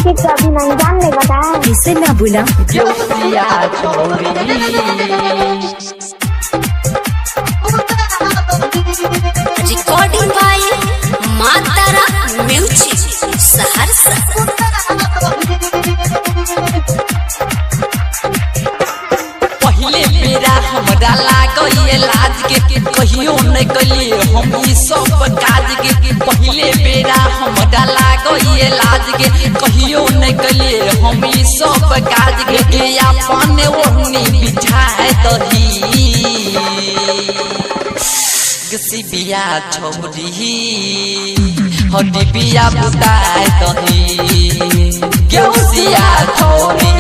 कि कभी नहीं जान ले बता किसे ना बुला recording by Matara music Saharsa. पहले बेरा हमरा लागल लाज के कहियो नहीं कलिए हम ई सब काज के। पहले बेरा हमरा लागल लाज के कहियो नहीं कलिए हम ई सब काज के। अपन ओढ़नी बिछाए दही गसिबिया छोड़ी हड्डी बिया बुताए दही गेउसिया छोड़ी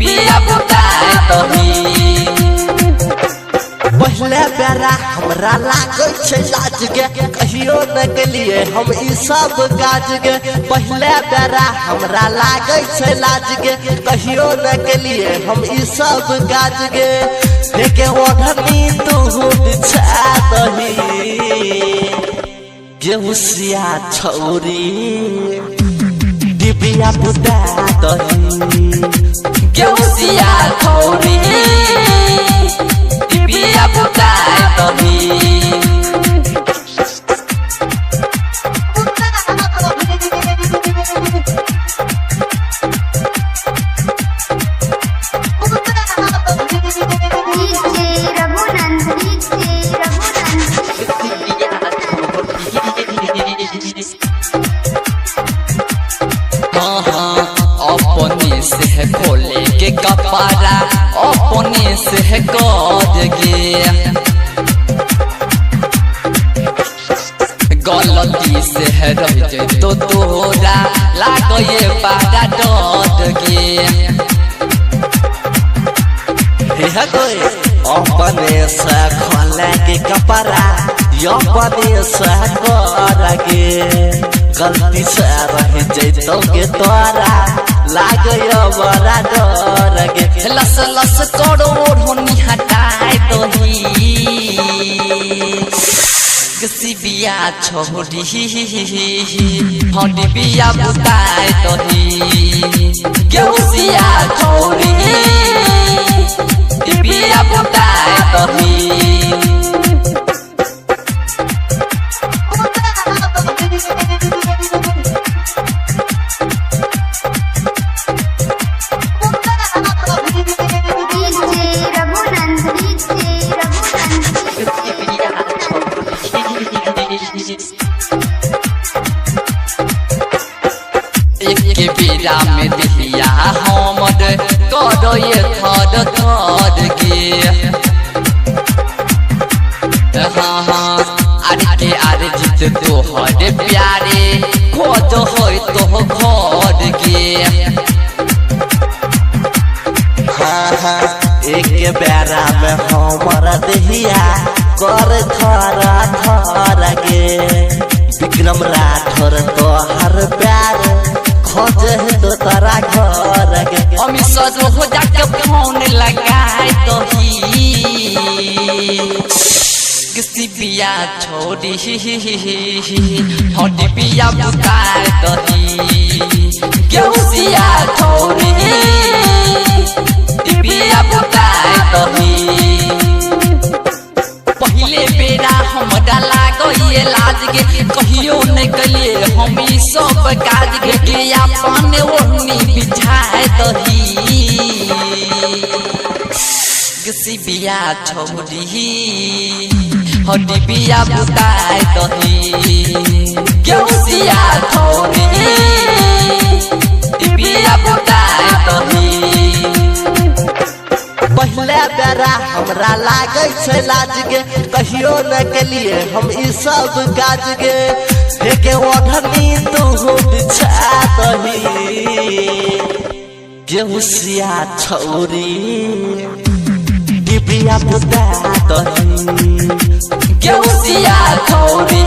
बिया बुताए दही। पहले बेरा हमरा लागल छै लाज के कहियो न गेलिए हम ई सब काज के। पहले बेरा हमरा लागल छै लाज के कहियो न गेलिए हम ई सब काज के। देखे ओढ़नी तू बिछा दही गेउसिया छौरी डिबिया बुता दही गेउसिया छौरी बिया बुताए दही। अपने से है खोले के कपड़ा अपने से है कद गे गलती से है रह जाए तो तोरा लागे बारा डर गे। अपने से खोले के कपड़ा अपने से कर गे गलती से रह जैतो के तोरा लागे बड़ा डर गे। लस लस करो ओढ़नी हटाए दही गसिबिया छोड़ी हड्डी बिया बुताए दही गेउसिया छोड़ी बिया बुताए दही। एक बेरा में दिया हमद करो ये थद थद गे। हाँ हाँ अरे के अरे जीत तोहर प्यारे खोज हो तो घर गे। हाँ हाँ एक बेरा में हमारा दहिया कर थरा थर गे। विक्रम राठौर तोहर प्यार खोजे तो तारा घर गे। अमी सजो हो जाके फोन लगाए दही गसिबिया छोड़ी हड्डी बिया बुताए दही गेउसिया छोड़ी बिया बुताए दही। पहले बेरा हमरा लागल लाज के कहियो नहीं कलिए हम ई सब काज के। अपन ओढ़नी बिछाए दही गसिबिया छोड़ी हड्डी बिया बुताए दही गेउसिया छोड़ी बिया बुताए दही। पहले बेरा हमरा लागल छै लाज के कहियो न गेलिए हम ई सब काज के। देखे ओढ़नी तू बिछा दही गेउसिया छौरी डिबिया बुता दही गेउसिया छौरी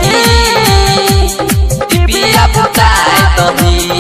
बिया बुताए दही।